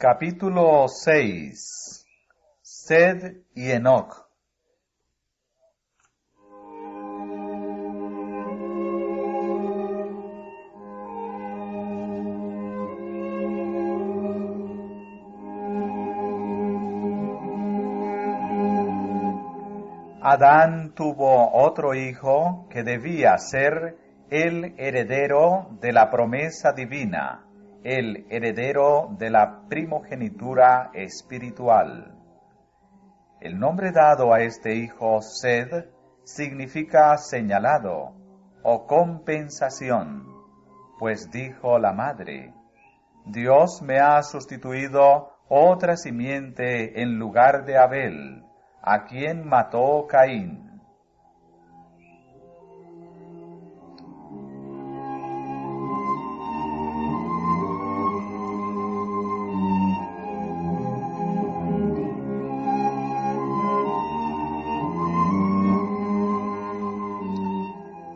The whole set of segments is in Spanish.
Capítulo 6. Sed y Enoc. Adán tuvo otro hijo que debía ser el heredero de la promesa divina, el heredero de la primogenitura espiritual. El nombre dado a este hijo, Sed, significa señalado o compensación, pues dijo la madre: Dios me ha sustituido otra simiente en lugar de Abel, a quien mató Caín.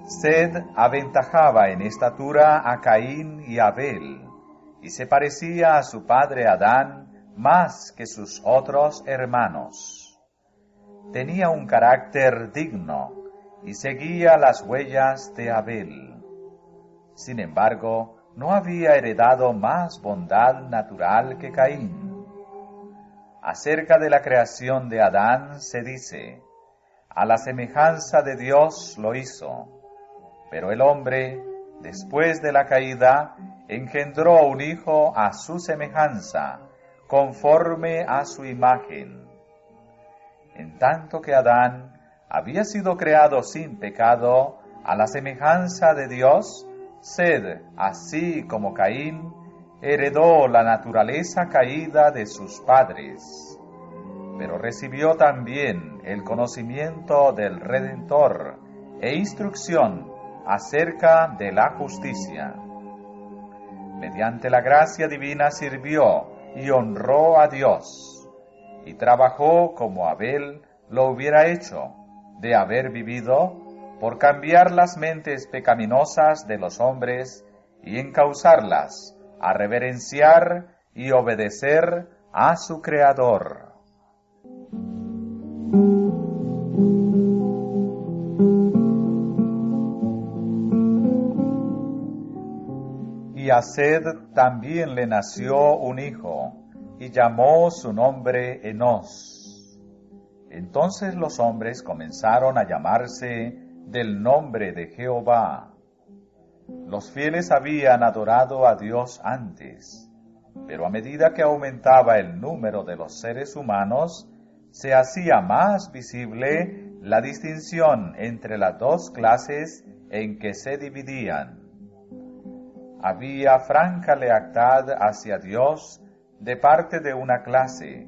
Sed aventajaba en estatura a Caín y Abel, y se parecía a su padre Adán más que sus otros hermanos. Tenía un carácter digno y seguía las huellas de Abel. Sin embargo, no había heredado más bondad natural que Caín. Acerca de la creación de Adán se dice: a la semejanza de Dios lo hizo. Pero el hombre, después de la caída, engendró un hijo a su semejanza, conforme a su imagen. En tanto que Adán había sido creado sin pecado, a la semejanza de Dios, Sed, así como Caín, heredó la naturaleza caída de sus padres, pero recibió también el conocimiento del Redentor e instrucción acerca de la justicia. Mediante la gracia divina sirvió y honró a Dios, y trabajó como Abel lo hubiera hecho, de haber vivido, por cambiar las mentes pecaminosas de los hombres y encauzarlas a reverenciar y obedecer a su Creador. Y a Sed también le nació un hijo, y llamó su nombre Enos. Entonces los hombres comenzaron a llamarse del nombre de Jehová. Los fieles habían adorado a Dios antes, pero a medida que aumentaba el número de los seres humanos, se hacía más visible la distinción entre las dos clases en que se dividían. Había franca lealtad hacia Dios de parte de una clase,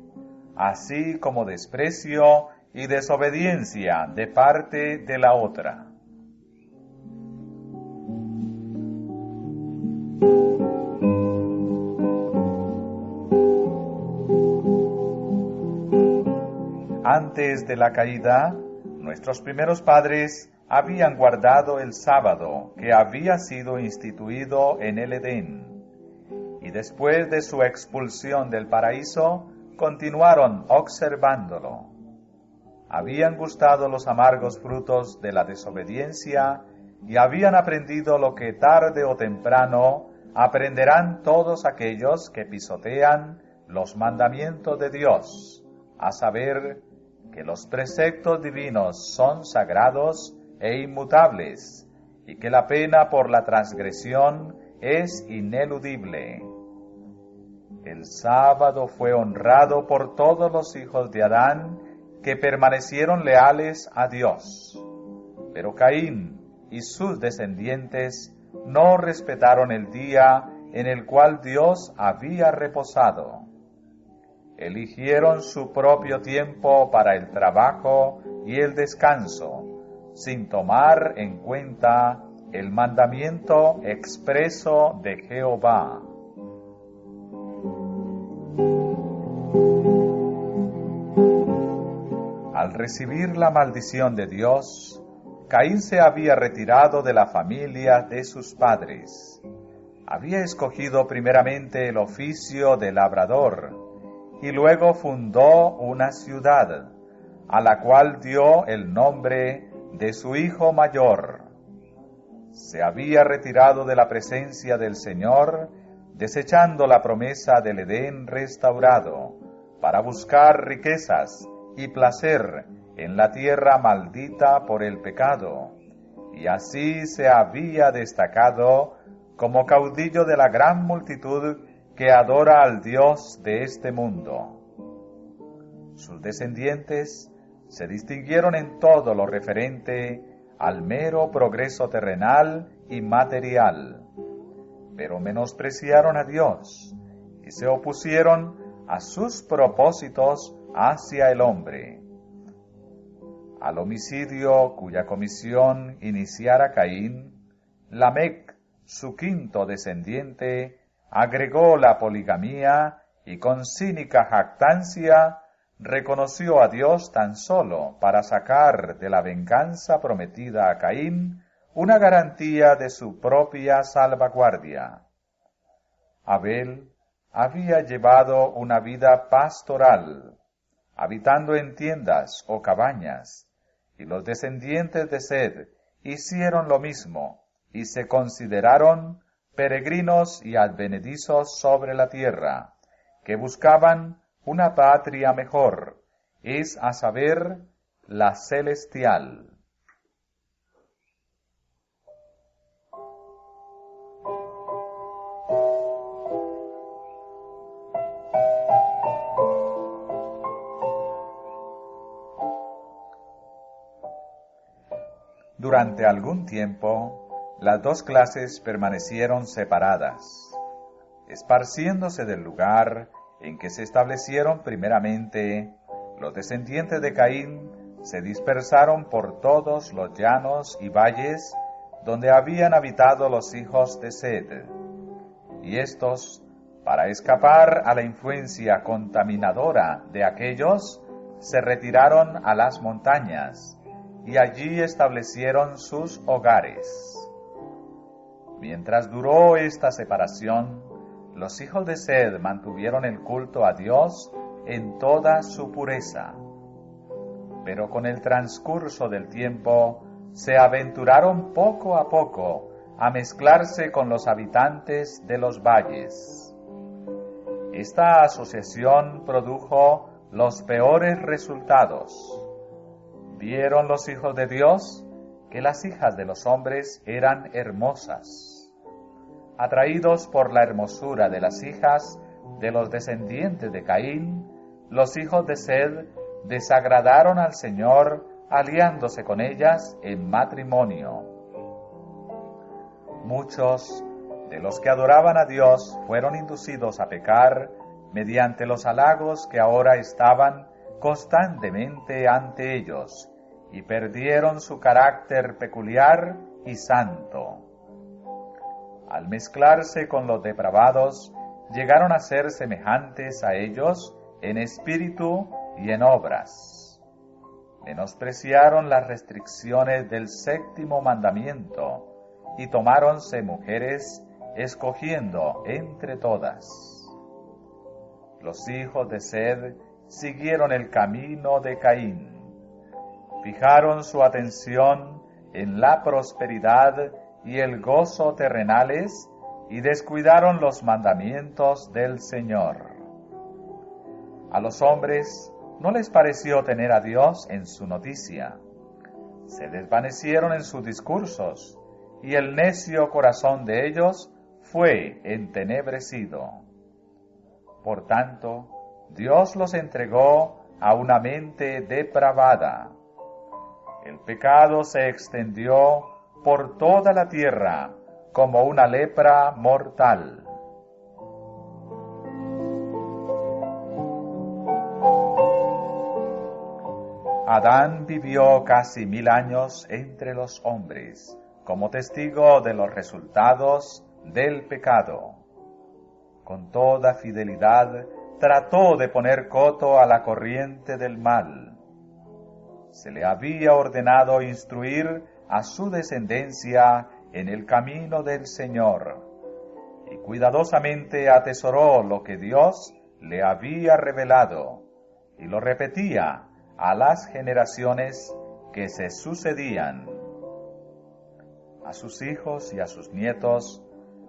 así como desprecio y desobediencia de parte de la otra. Antes de la caída, nuestros primeros padres habían guardado el sábado que había sido instituido en el Edén, y después de su expulsión del paraíso, continuaron observándolo. Habían gustado los amargos frutos de la desobediencia y habían aprendido lo que tarde o temprano aprenderán todos aquellos que pisotean los mandamientos de Dios, a saber, que los preceptos divinos son sagrados e inmutables, y que la pena por la transgresión es ineludible. El sábado fue honrado por todos los hijos de Adán que permanecieron leales a Dios, pero Caín y sus descendientes no respetaron el día en el cual Dios había reposado. Eligieron su propio tiempo para el trabajo y el descanso, sin tomar en cuenta el mandamiento expreso de Jehová. Al recibir la maldición de Dios, Caín se había retirado de la familia de sus padres. Había escogido primeramente el oficio de labrador y luego fundó una ciudad, a la cual dio el nombre de su hijo mayor. Se había retirado de la presencia del Señor, desechando la promesa del Edén restaurado, para buscar riquezas y placer en la tierra maldita por el pecado, y así se había destacado como caudillo de la gran multitud que adora al Dios de este mundo. Sus descendientes se distinguieron en todo lo referente al mero progreso terrenal y material, pero menospreciaron a Dios y se opusieron a sus propósitos hacia el hombre. Al homicidio cuya comisión iniciara Caín, Lamec, su quinto descendiente, agregó la poligamía y con cínica jactancia reconoció a Dios tan solo para sacar de la venganza prometida a Caín una garantía de su propia salvaguardia. Abel había llevado una vida pastoral, habitando en tiendas o cabañas, y los descendientes de Sed hicieron lo mismo, y se consideraron peregrinos y advenedizos sobre la tierra, que buscaban una patria mejor, es a saber, la celestial. Durante algún tiempo, las dos clases permanecieron separadas, esparciéndose del lugar en que se establecieron primeramente. Los descendientes de Caín se dispersaron por todos los llanos y valles donde habían habitado los hijos de Sed, y éstos, para escapar a la influencia contaminadora de aquellos, se retiraron a las montañas, y allí establecieron sus hogares. Mientras duró esta separación, los hijos de Sed mantuvieron el culto a Dios en toda su pureza. Pero con el transcurso del tiempo, se aventuraron poco a poco a mezclarse con los habitantes de los valles. Esta asociación produjo los peores resultados. Vieron los hijos de Dios que las hijas de los hombres eran hermosas. Atraídos por la hermosura de las hijas de los descendientes de Caín, los hijos de Sed desagradaron al Señor aliándose con ellas en matrimonio. Muchos de los que adoraban a Dios fueron inducidos a pecar mediante los halagos que ahora estaban constantemente ante ellos, y perdieron su carácter peculiar y santo. Al mezclarse con los depravados, llegaron a ser semejantes a ellos en espíritu y en obras. Menospreciaron las restricciones del séptimo mandamiento y tomáronse mujeres, escogiendo entre todas. Los hijos de Sed siguieron el camino de Caín. Fijaron su atención en la prosperidad y el gozo terrenales, y descuidaron los mandamientos del Señor. A los hombres no les pareció tener a Dios en su noticia. Se desvanecieron en sus discursos, y el necio corazón de ellos fue entenebrecido. Por tanto, Dios los entregó a una mente depravada. El pecado se extendió por toda la tierra como una lepra mortal. Adán vivió casi 1000 años entre los hombres, como testigo de los resultados del pecado. Con toda fidelidad trató de poner coto a la corriente del mal. Se le había ordenado instruir a su descendencia en el camino del Señor, y cuidadosamente atesoró lo que Dios le había revelado, y lo repetía a las generaciones que se sucedían. A sus hijos y a sus nietos,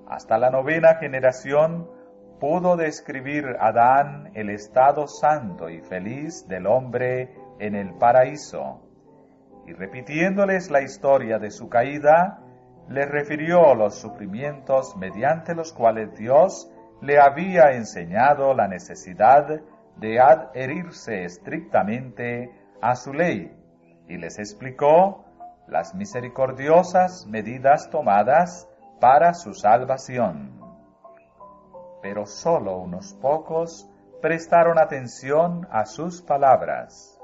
hasta la 9ª generación, pudo describir Adán el estado santo y feliz del hombre en el paraíso, y repitiéndoles la historia de su caída, les refirió los sufrimientos mediante los cuales Dios le había enseñado la necesidad de adherirse estrictamente a su ley, y les explicó las misericordiosas medidas tomadas para su salvación. Pero solo unos pocos prestaron atención a sus palabras.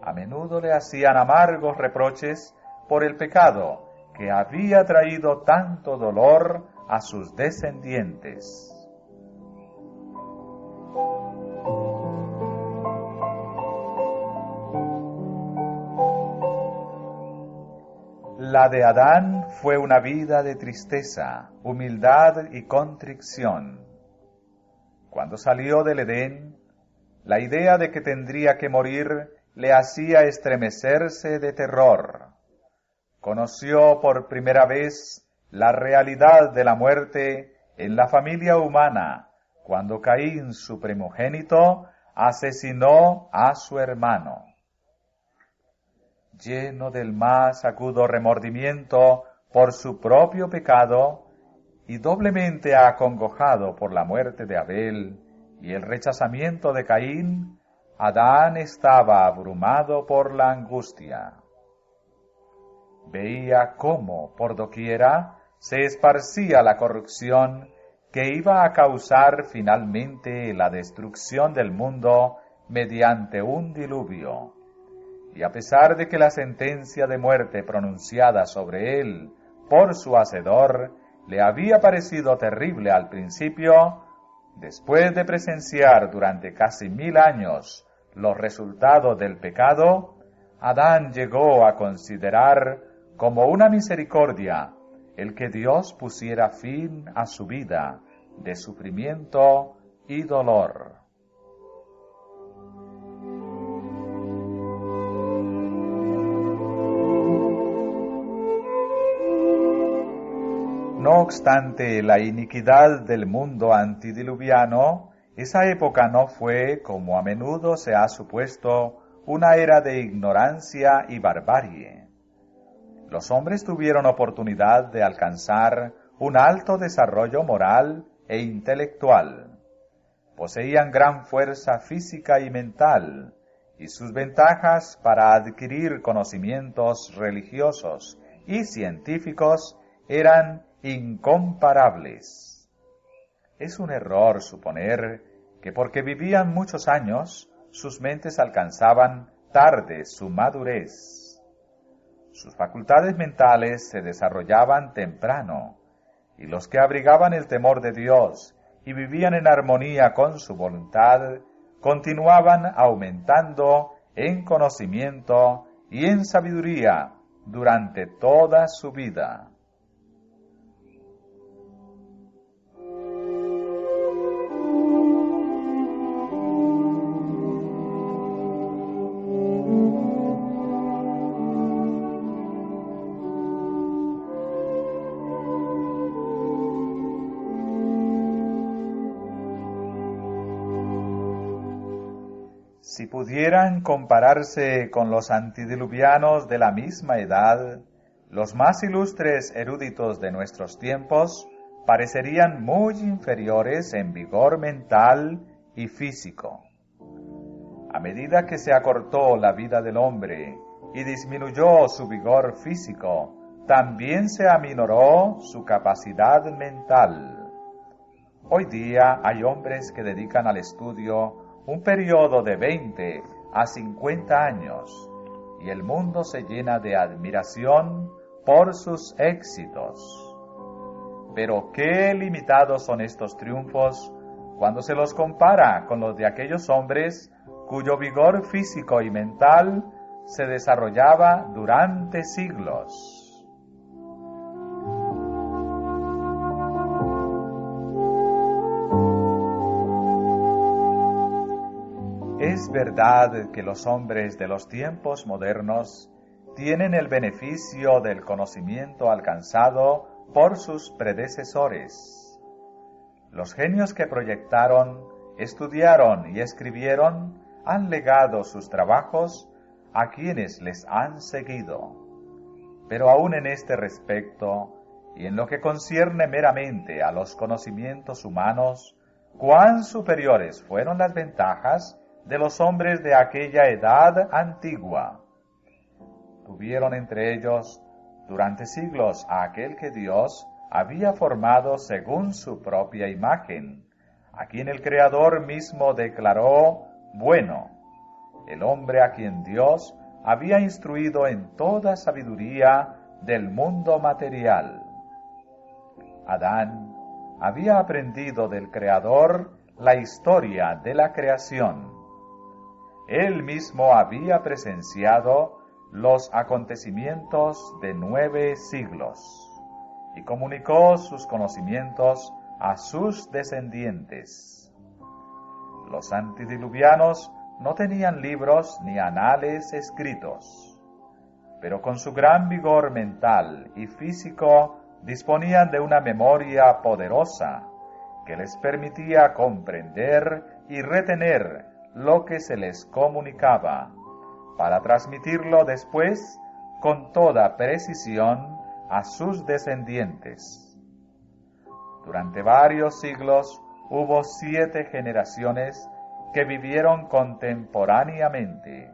A menudo le hacían amargos reproches por el pecado que había traído tanto dolor a sus descendientes. La de Adán fue una vida de tristeza, humildad y contrición. Cuando salió del Edén, la idea de que tendría que morir le hacía estremecerse de terror. Conoció por primera vez la realidad de la muerte en la familia humana, cuando Caín, su primogénito, asesinó a su hermano. Lleno del más agudo remordimiento por su propio pecado y doblemente acongojado por la muerte de Abel y el rechazamiento de Caín, Adán estaba abrumado por la angustia. Veía cómo, por doquiera, se esparcía la corrupción que iba a causar finalmente la destrucción del mundo mediante un diluvio. Y a pesar de que la sentencia de muerte pronunciada sobre él por su hacedor le había parecido terrible al principio, después de presenciar durante casi 1000 años los resultados del pecado, Adán llegó a considerar como una misericordia el que Dios pusiera fin a su vida de sufrimiento y dolor. No obstante la iniquidad del mundo antediluviano, esa época no fue, como a menudo se ha supuesto, una era de ignorancia y barbarie. Los hombres tuvieron oportunidad de alcanzar un alto desarrollo moral e intelectual. Poseían gran fuerza física y mental, y sus ventajas para adquirir conocimientos religiosos y científicos eran incomparables. Es un error suponer que porque vivían muchos años, sus mentes alcanzaban tarde su madurez. Sus facultades mentales se desarrollaban temprano, y los que abrigaban el temor de Dios y vivían en armonía con su voluntad, continuaban aumentando en conocimiento y en sabiduría durante toda su vida. Si pudieran compararse con los antediluvianos de la misma edad, los más ilustres eruditos de nuestros tiempos parecerían muy inferiores en vigor mental y físico. A medida que se acortó la vida del hombre y disminuyó su vigor físico, también se aminoró su capacidad mental. Hoy día hay hombres que dedican al estudio un periodo de 20 a 50 años, y el mundo se llena de admiración por sus éxitos. Pero qué limitados son estos triunfos cuando se los compara con los de aquellos hombres cuyo vigor físico y mental se desarrollaba durante siglos. Es verdad que los hombres de los tiempos modernos tienen el beneficio del conocimiento alcanzado por sus predecesores. Los genios que proyectaron, estudiaron y escribieron han legado sus trabajos a quienes les han seguido. Pero aún en este respecto, y en lo que concierne meramente a los conocimientos humanos, cuán superiores fueron las ventajas de los hombres de aquella edad antigua. Tuvieron entre ellos durante siglos a aquel que Dios había formado según su propia imagen, a quien el Creador mismo declaró bueno, el hombre a quien Dios había instruido en toda sabiduría del mundo material. Adán había aprendido del Creador la historia de la creación. Él mismo había presenciado los acontecimientos de 9 siglos y comunicó sus conocimientos a sus descendientes. Los antediluvianos no tenían libros ni anales escritos, pero con su gran vigor mental y físico disponían de una memoria poderosa que les permitía comprender y retener lo que se les comunicaba, para transmitirlo después con toda precisión a sus descendientes. Durante varios siglos hubo 7 generaciones que vivieron contemporáneamente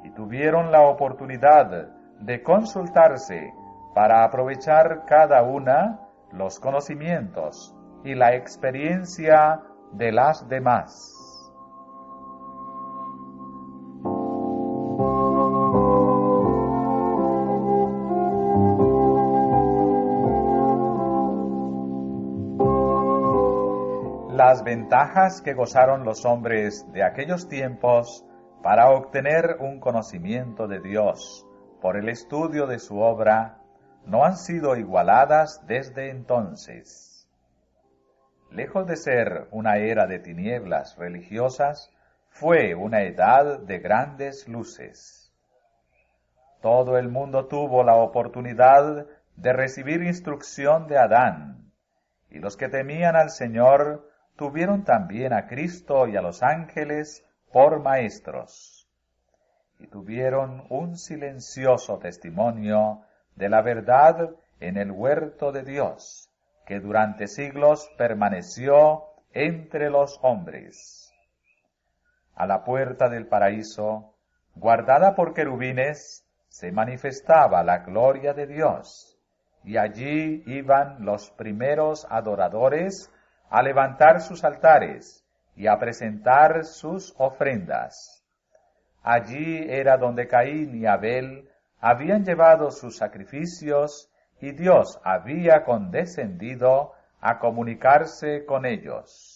y tuvieron la oportunidad de consultarse para aprovechar cada una los conocimientos y la experiencia de las demás. Las ventajas que gozaron los hombres de aquellos tiempos para obtener un conocimiento de Dios por el estudio de su obra no han sido igualadas desde entonces. Lejos de ser una era de tinieblas religiosas, fue una edad de grandes luces. Todo el mundo tuvo la oportunidad de recibir instrucción de Adán, y los que temían al Señor tuvieron también a Cristo y a los ángeles por maestros, y tuvieron un silencioso testimonio de la verdad en el huerto de Dios, que durante siglos permaneció entre los hombres. A la puerta del paraíso, guardada por querubines, se manifestaba la gloria de Dios, y allí iban los primeros adoradores a levantar sus altares y a presentar sus ofrendas. Allí era donde Caín y Abel habían llevado sus sacrificios y Dios había condescendido a comunicarse con ellos.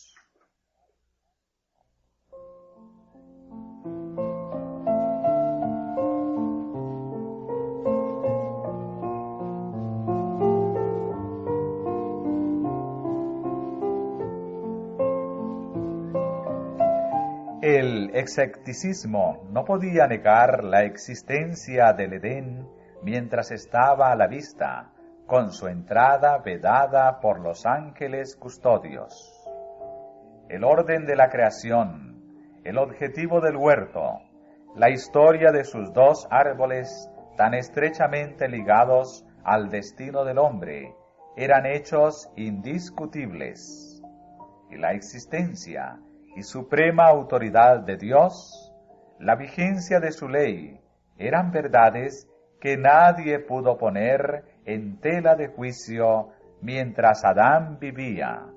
El escepticismo no podía negar la existencia del Edén mientras estaba a la vista, con su entrada vedada por los ángeles custodios. El orden de la creación, el objetivo del huerto, la historia de sus 2 árboles tan estrechamente ligados al destino del hombre, eran hechos indiscutibles, y la existencia y suprema autoridad de Dios, la vigencia de su ley, eran verdades que nadie pudo poner en tela de juicio mientras Adán vivía.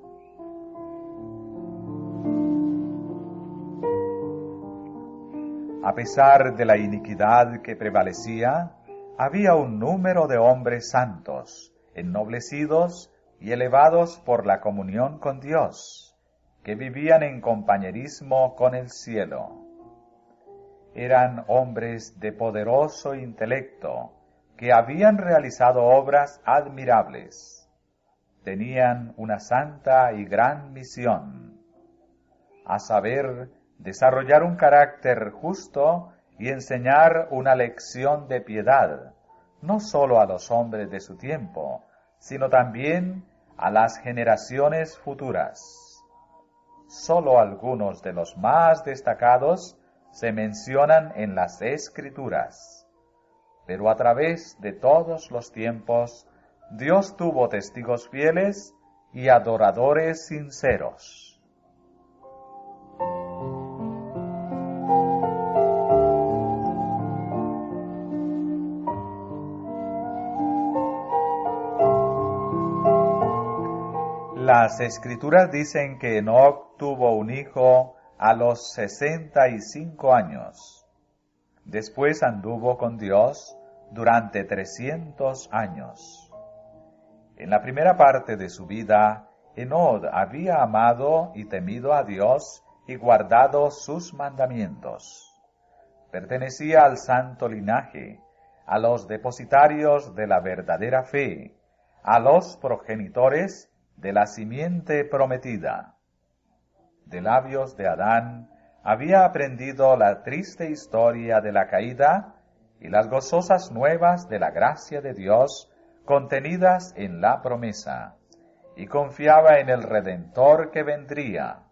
A pesar de la iniquidad que prevalecía, había un número de hombres santos, ennoblecidos y elevados por la comunión con Dios, que vivían en compañerismo con el cielo. Eran hombres de poderoso intelecto, que habían realizado obras admirables. Tenían una santa y gran misión, a saber, desarrollar un carácter justo y enseñar una lección de piedad, no solo a los hombres de su tiempo, sino también a las generaciones futuras. Solo algunos de los más destacados se mencionan en las Escrituras, pero a través de todos los tiempos, Dios tuvo testigos fieles y adoradores sinceros. Las Escrituras dicen que Enoc tuvo un hijo a los 65 años. Después anduvo con Dios durante 300 años. En la primera parte de su vida, Enoc había amado y temido a Dios y guardado sus mandamientos. Pertenecía al santo linaje, a los depositarios de la verdadera fe, a los progenitores de la simiente prometida. De labios de Adán había aprendido la triste historia de la caída y las gozosas nuevas de la gracia de Dios contenidas en la promesa, y confiaba en el Redentor que vendría.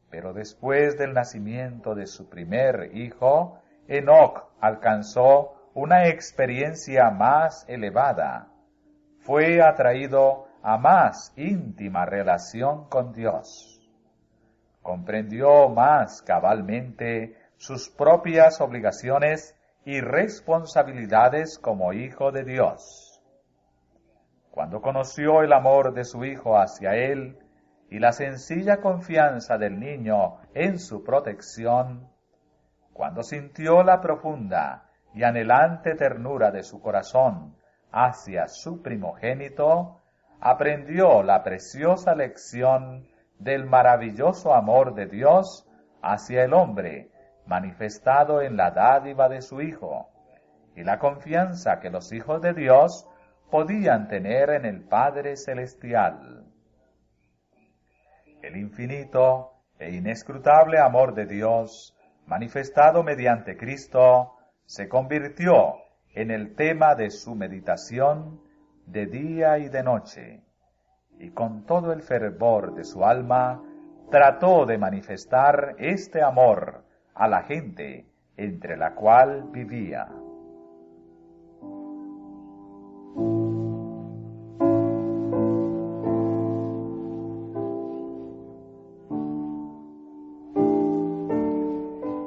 Pero después del nacimiento de su primer hijo, Enoc alcanzó una experiencia más elevada. Fue atraído a más íntima relación con Dios. Comprendió más cabalmente sus propias obligaciones y responsabilidades como hijo de Dios. Cuando conoció el amor de su hijo hacia él y la sencilla confianza del niño en su protección, cuando sintió la profunda y anhelante ternura de su corazón hacia su primogénito, aprendió la preciosa lección del maravilloso amor de Dios hacia el hombre, manifestado en la dádiva de su Hijo, y la confianza que los hijos de Dios podían tener en el Padre Celestial. El infinito e inescrutable amor de Dios, manifestado mediante Cristo, se convirtió en el tema de su meditación de día y de noche, y con todo el fervor de su alma trató de manifestar este amor a la gente entre la cual vivía.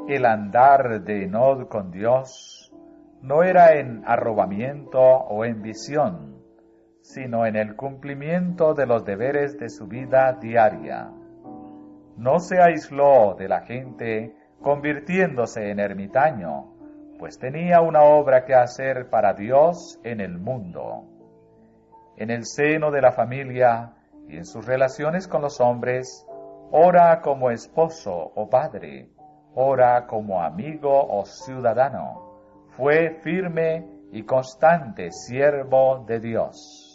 El andar de Enoc con Dios no era en arrobamiento o en visión, sino en el cumplimiento de los deberes de su vida diaria. No se aisló de la gente convirtiéndose en ermitaño, pues tenía una obra que hacer para Dios en el mundo. En el seno de la familia y en sus relaciones con los hombres, ora como esposo o padre, ora como amigo o ciudadano. Fue firme y constante siervo de Dios.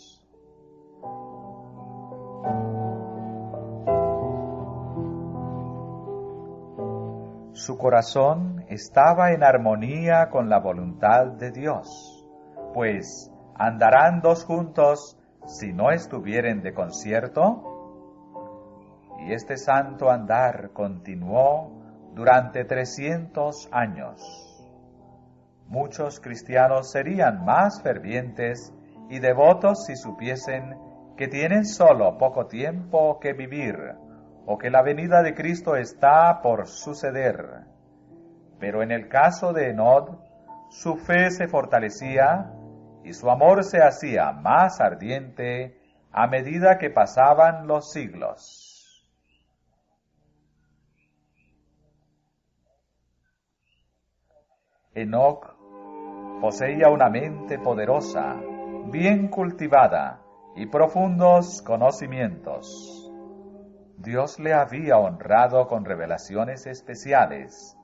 Su corazón estaba en armonía con la voluntad de Dios, pues ¿andarán dos juntos si no estuvieren de concierto? Y este santo andar continuó durante 300 años. Muchos cristianos serían más fervientes y devotos si supiesen que tienen solo poco tiempo que vivir, o que la venida de Cristo está por suceder. Pero en el caso de Enoc, su fe se fortalecía y su amor se hacía más ardiente a medida que pasaban los siglos. Enoc poseía una mente poderosa, bien cultivada y profundos conocimientos. Dios le había honrado con revelaciones especiales.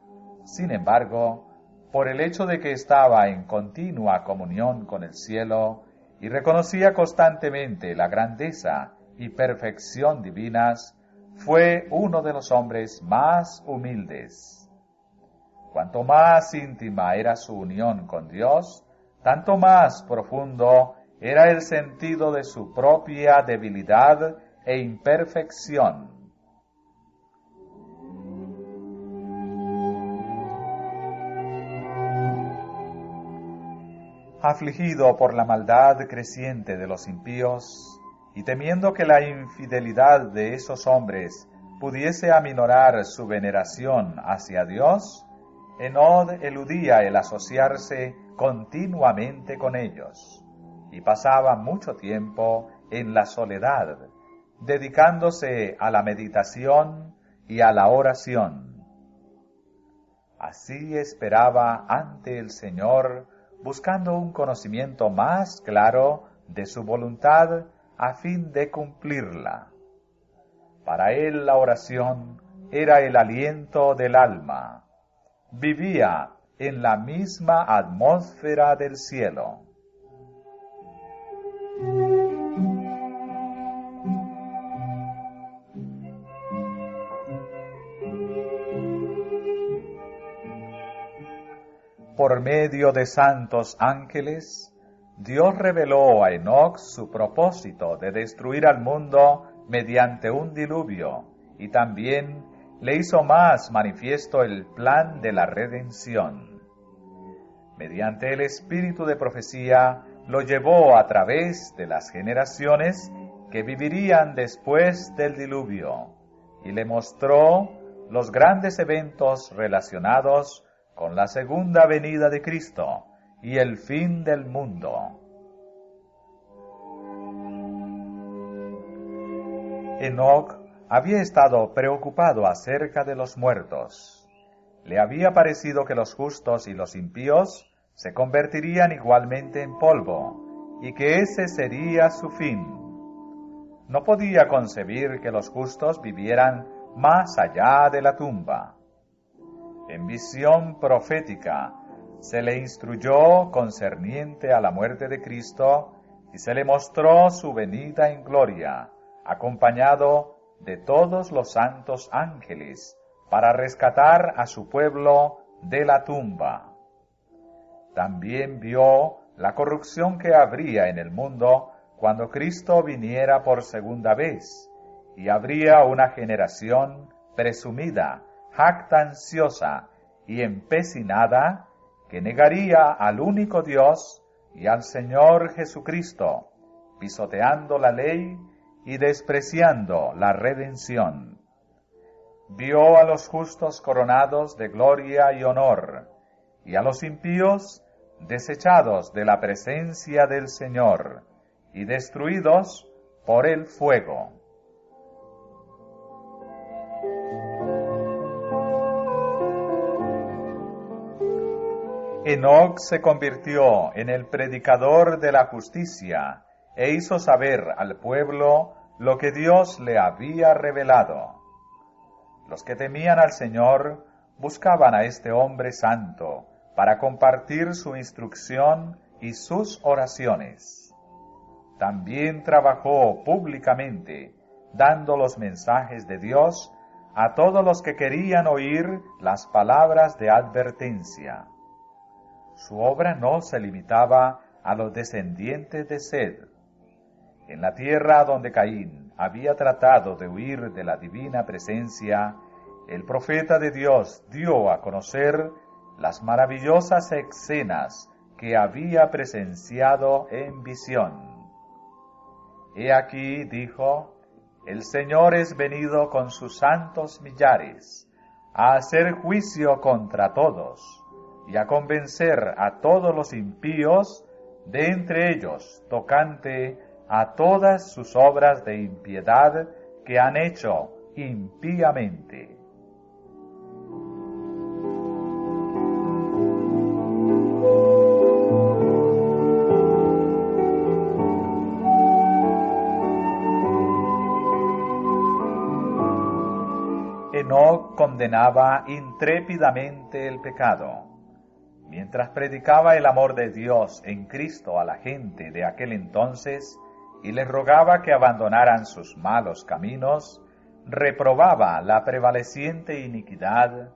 Sin embargo, por el hecho de que estaba en continua comunión con el cielo y reconocía constantemente la grandeza y perfección divinas, fue uno de los hombres más humildes. Cuanto más íntima era su unión con Dios, tanto más profundo era el sentido de su propia debilidad e imperfección. Afligido por la maldad creciente de los impíos, y temiendo que la infidelidad de esos hombres pudiese aminorar su veneración hacia Dios, Enod eludía el asociarse continuamente con ellos, y pasaba mucho tiempo en la soledad, dedicándose a la meditación y a la oración. Así esperaba ante el Señor, buscando un conocimiento más claro de su voluntad a fin de cumplirla. Para él la oración era el aliento del alma. Vivía en la misma atmósfera del cielo. Por medio de santos ángeles, Dios reveló a Enoc su propósito de destruir al mundo mediante un diluvio, y también le hizo más manifiesto el plan de la redención. Mediante el espíritu de profecía, lo llevó a través de las generaciones que vivirían después del diluvio, y le mostró los grandes eventos relacionados con la segunda venida de Cristo y el fin del mundo. Enoc había estado preocupado acerca de los muertos. Le había parecido que los justos y los impíos se convertirían igualmente en polvo, y que ese sería su fin. No podía concebir que los justos vivieran más allá de la tumba. En visión profética se le instruyó concerniente a la muerte de Cristo y se le mostró su venida en gloria, acompañado de todos los santos ángeles, para rescatar a su pueblo de la tumba. También vio la corrupción que habría en el mundo cuando Cristo viniera por segunda vez, y habría una generación presumida, jactanciosa y empecinada, que negaría al único Dios y al Señor Jesucristo, pisoteando la ley y despreciando la redención. Vio a los justos coronados de gloria y honor, y a los impíos desechados de la presencia del Señor, y destruidos por el fuego. Enoc se convirtió en el predicador de la justicia e hizo saber al pueblo lo que Dios le había revelado. Los que temían al Señor buscaban a este hombre santo para compartir su instrucción y sus oraciones. También trabajó públicamente, dando los mensajes de Dios a todos los que querían oír las palabras de advertencia. Su obra no se limitaba a los descendientes de Sed. En la tierra donde Caín había tratado de huir de la divina presencia, el profeta de Dios dio a conocer las maravillosas escenas que había presenciado en visión. He aquí, dijo, el Señor es venido con sus santos millares, a hacer juicio contra todos, y a convencer a todos los impíos de entre ellos, tocante a todas sus obras de impiedad que han hecho impíamente. Enoc condenaba intrépidamente el pecado. Mientras predicaba el amor de Dios en Cristo a la gente de aquel entonces y les rogaba que abandonaran sus malos caminos, reprobaba la prevaleciente iniquidad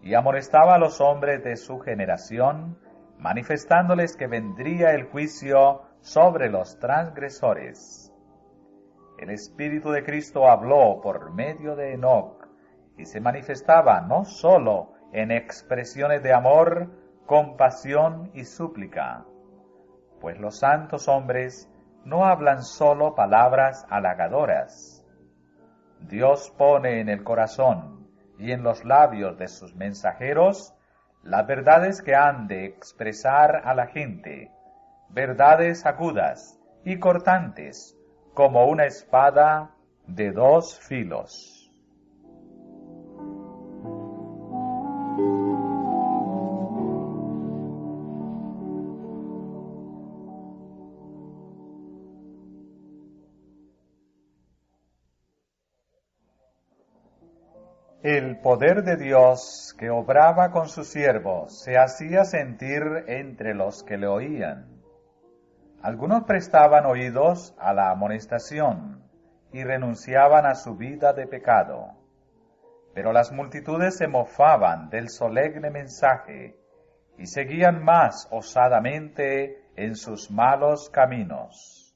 y amonestaba a los hombres de su generación, manifestándoles que vendría el juicio sobre los transgresores. El Espíritu de Cristo habló por medio de Enoc y se manifestaba no sólo en expresiones de amor, compasión y súplica, pues los santos hombres no hablan sólo palabras halagadoras. Dios pone en el corazón y en los labios de sus mensajeros las verdades que han de expresar a la gente, verdades agudas y cortantes, como una espada de dos filos. El poder de Dios que obraba con sus siervos se hacía sentir entre los que le oían. Algunos prestaban oídos a la amonestación y renunciaban a su vida de pecado. Pero las multitudes se mofaban del solemne mensaje y seguían más osadamente en sus malos caminos.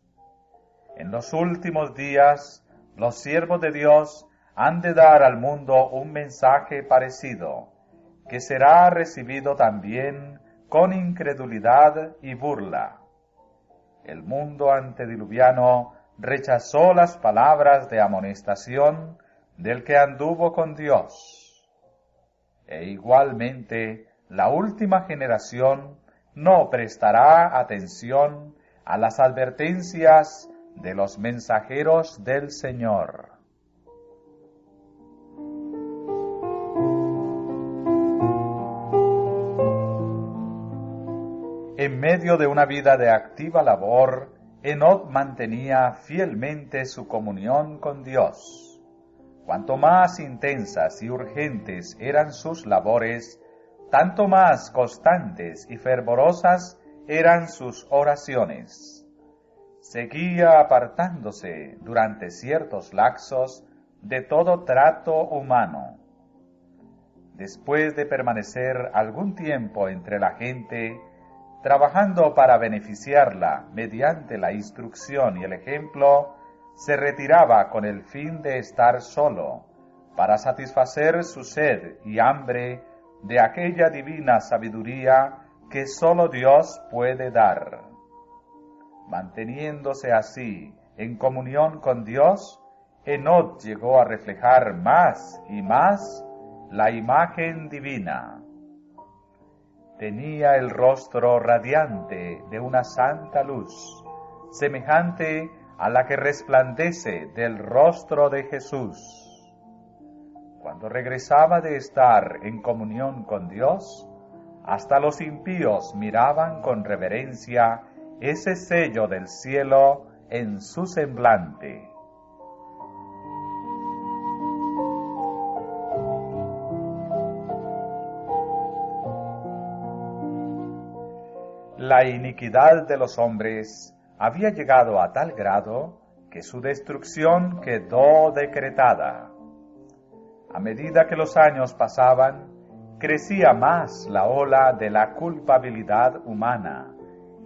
En los últimos días, los siervos de Dios han de dar al mundo un mensaje parecido, que será recibido también con incredulidad y burla. El mundo antediluviano rechazó las palabras de amonestación del que anduvo con Dios. E igualmente, la última generación no prestará atención a las advertencias de los mensajeros del Señor. En medio de una vida de activa labor, Enoc mantenía fielmente su comunión con Dios. Cuanto más intensas y urgentes eran sus labores, tanto más constantes y fervorosas eran sus oraciones. Seguía apartándose durante ciertos lapsos de todo trato humano. Después de permanecer algún tiempo entre la gente, trabajando para beneficiarla mediante la instrucción y el ejemplo, se retiraba con el fin de estar solo, para satisfacer su sed y hambre de aquella divina sabiduría que sólo Dios puede dar. Manteniéndose así en comunión con Dios, Enoc llegó a reflejar más y más la imagen divina. Tenía el rostro radiante de una santa luz, semejante a la que resplandece del rostro de Jesús. Cuando regresaba de estar en comunión con Dios, hasta los impíos miraban con reverencia ese sello del cielo en su semblante. La iniquidad de los hombres había llegado a tal grado que su destrucción quedó decretada. A medida que los años pasaban, crecía más la ola de la culpabilidad humana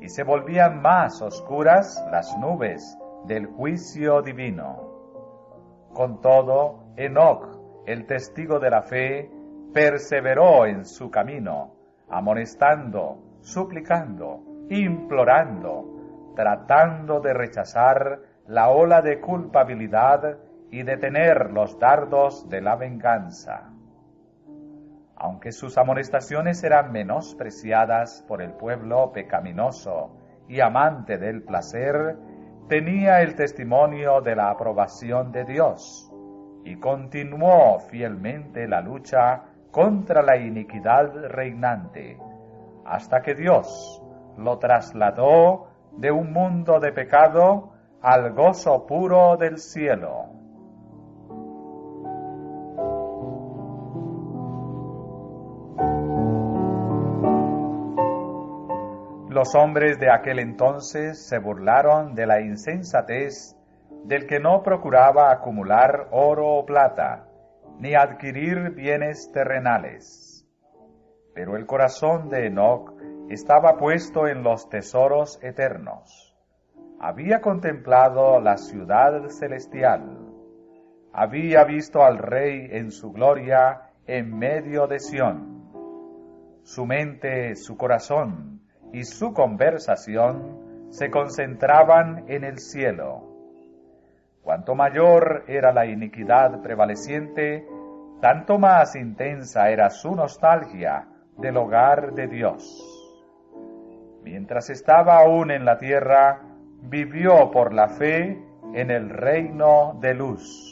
y se volvían más oscuras las nubes del juicio divino. Con todo, Enoc, el testigo de la fe, perseveró en su camino, amonestando, suplicando, implorando, tratando de rechazar la ola de culpabilidad y detener los dardos de la venganza. Aunque sus amonestaciones eran menospreciadas por el pueblo pecaminoso y amante del placer, tenía el testimonio de la aprobación de Dios y continuó fielmente la lucha contra la iniquidad reinante, hasta que Dios lo trasladó de un mundo de pecado al gozo puro del cielo. Los hombres de aquel entonces se burlaron de la insensatez del que no procuraba acumular oro o plata, ni adquirir bienes terrenales. Pero el corazón de Enoc estaba puesto en los tesoros eternos. Había contemplado la ciudad celestial. Había visto al Rey en su gloria en medio de Sión. Su mente, su corazón y su conversación se concentraban en el cielo. Cuanto mayor era la iniquidad prevaleciente, tanto más intensa era su nostalgia del hogar de Dios. Mientras estaba aún en la tierra, vivió por la fe en el reino de luz.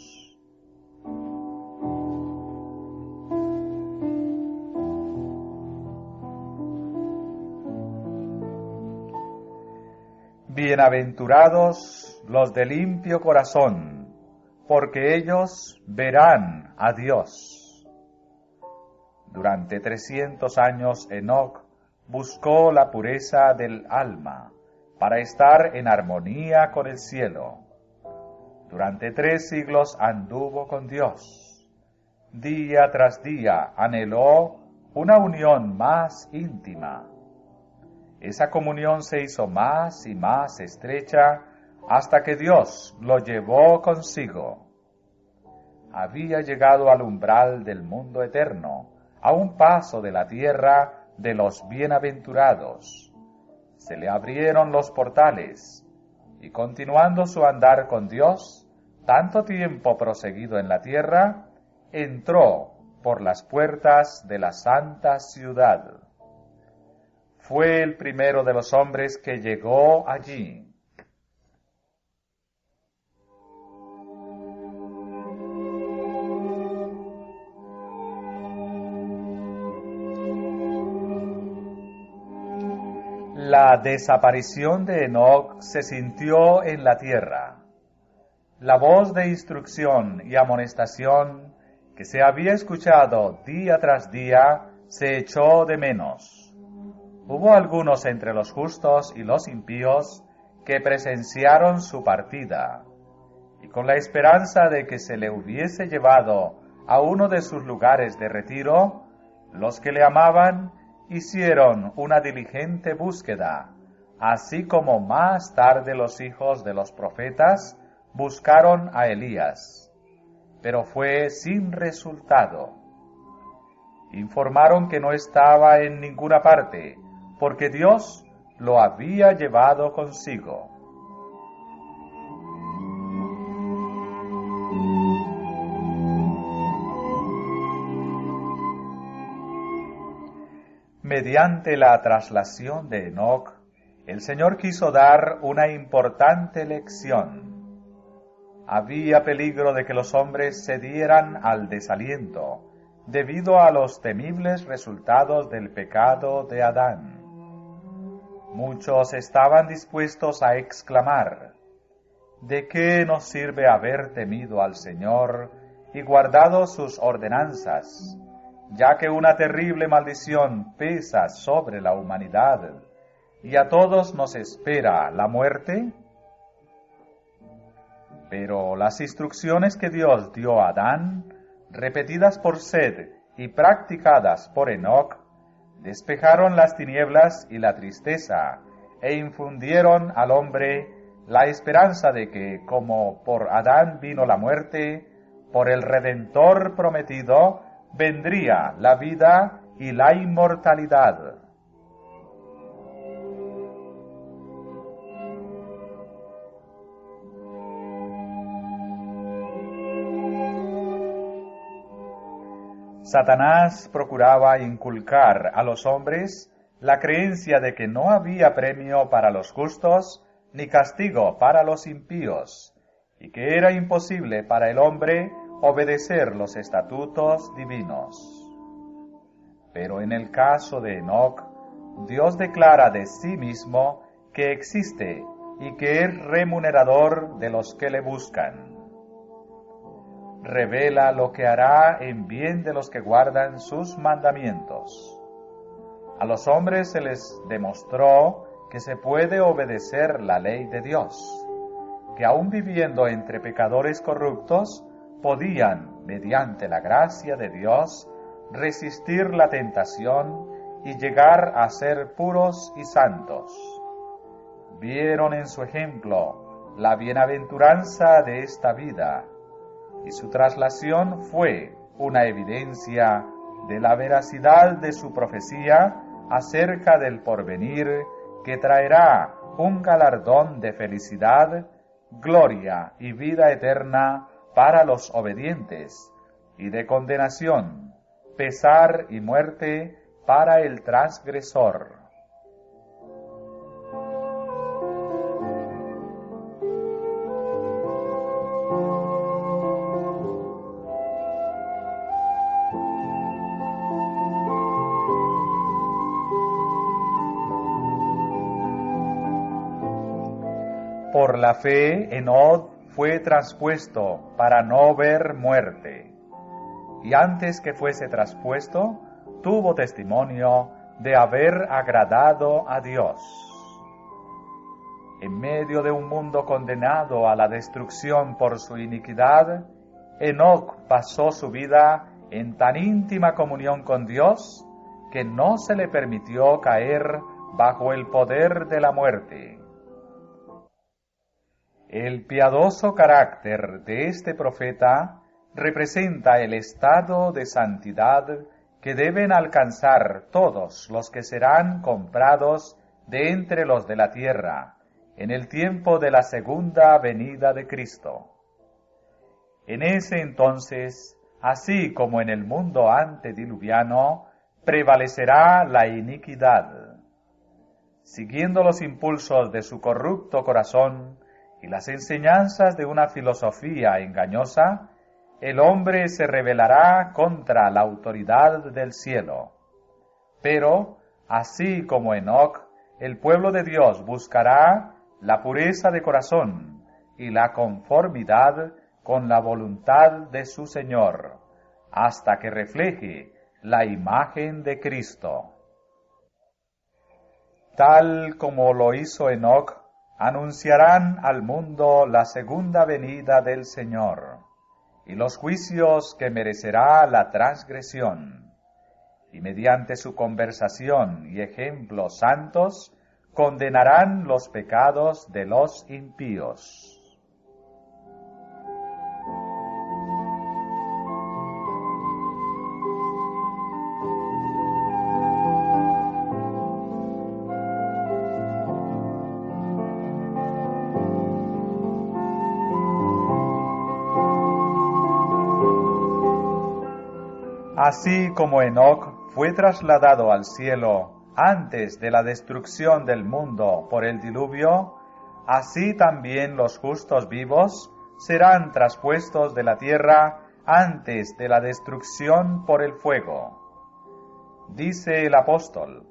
Bienaventurados los de limpio corazón, porque ellos verán a Dios. Durante 300 años Enoc buscó la pureza del alma para estar en armonía con el cielo. Durante 3 siglos anduvo con Dios. Día tras día anheló una unión más íntima. Esa comunión se hizo más y más estrecha hasta que Dios lo llevó consigo. Había llegado al umbral del mundo eterno, a un paso de la tierra de los bienaventurados. Se le abrieron los portales, y continuando su andar con Dios, tanto tiempo proseguido en la tierra, entró por las puertas de la santa ciudad. Fue el primero de los hombres que llegó allí. La desaparición de Enoc se sintió en la tierra. La voz de instrucción y amonestación que se había escuchado día tras día se echó de menos. Hubo algunos entre los justos y los impíos que presenciaron su partida, y con la esperanza de que se le hubiese llevado a uno de sus lugares de retiro, los que le amaban hicieron una diligente búsqueda, así como más tarde los hijos de los profetas buscaron a Elías, pero fue sin resultado. Informaron que no estaba en ninguna parte, porque Dios lo había llevado consigo. Mediante la traslación de Enoc, el Señor quiso dar una importante lección. Había peligro de que los hombres se dieran al desaliento, debido a los temibles resultados del pecado de Adán. Muchos estaban dispuestos a exclamar: ¿de qué nos sirve haber temido al Señor y guardado sus ordenanzas, ya que una terrible maldición pesa sobre la humanidad y a todos nos espera la muerte? Pero las instrucciones que Dios dio a Adán, repetidas por Sed y practicadas por Enoc, despejaron las tinieblas y la tristeza, e infundieron al hombre la esperanza de que, como por Adán vino la muerte, por el Redentor prometido vendría la vida y la inmortalidad. Satanás procuraba inculcar a los hombres la creencia de que no había premio para los justos ni castigo para los impíos, y que era imposible para el hombre obedecer los estatutos divinos. Pero en el caso de Enoc, Dios declara de sí mismo que existe y que es remunerador de los que le buscan. Revela lo que hará en bien de los que guardan sus mandamientos. A los hombres se les demostró que se puede obedecer la ley de Dios, que aun viviendo entre pecadores corruptos, podían, mediante la gracia de Dios, resistir la tentación y llegar a ser puros y santos. Vieron en su ejemplo la bienaventuranza de esta vida, y su traslación fue una evidencia de la veracidad de su profecía acerca del porvenir que traerá un galardón de felicidad, gloria y vida eterna para los obedientes, y de condenación, pesar y muerte para el transgresor. Por la fe, Enoc fue traspuesto para no ver muerte, y antes que fuese traspuesto, tuvo testimonio de haber agradado a Dios. En medio de un mundo condenado a la destrucción por su iniquidad, Enoc pasó su vida en tan íntima comunión con Dios que no se le permitió caer bajo el poder de la muerte. El piadoso carácter de este profeta representa el estado de santidad que deben alcanzar todos los que serán comprados de entre los de la tierra en el tiempo de la segunda venida de Cristo. En ese entonces, así como en el mundo antediluviano, prevalecerá la iniquidad. Siguiendo los impulsos de su corrupto corazón y las enseñanzas de una filosofía engañosa, el hombre se rebelará contra la autoridad del cielo. Pero, así como Enoc, el pueblo de Dios buscará la pureza de corazón y la conformidad con la voluntad de su Señor, hasta que refleje la imagen de Cristo. Tal como lo hizo Enoc, anunciarán al mundo la segunda venida del Señor y los juicios que merecerá la transgresión, y mediante su conversación y ejemplos santos condenarán los pecados de los impíos. Así como Enoc fue trasladado al cielo antes de la destrucción del mundo por el diluvio, así también los justos vivos serán traspuestos de la tierra antes de la destrucción por el fuego. Dice el apóstol: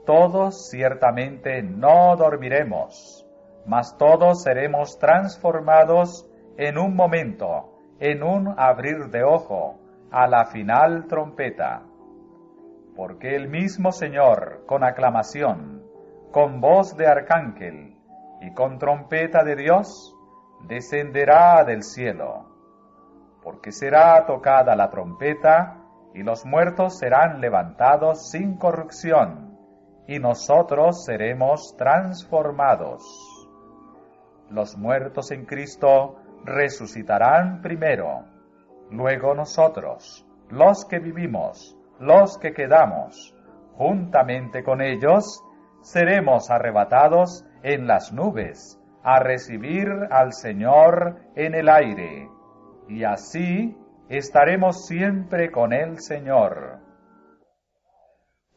todos ciertamente no dormiremos, mas todos seremos transformados en un momento, en un abrir de ojo, a la final trompeta. Porque el mismo Señor, con aclamación, con voz de arcángel y con trompeta de Dios, descenderá del cielo. Porque será tocada la trompeta, y los muertos serán levantados sin corrupción, y nosotros seremos transformados. Los muertos en Cristo resucitarán primero. Luego nosotros, los que vivimos, los que quedamos, juntamente con ellos, seremos arrebatados en las nubes, a recibir al Señor en el aire, y así estaremos siempre con el Señor.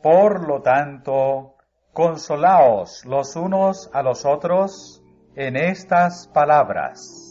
Por lo tanto, consolaos los unos a los otros en estas palabras.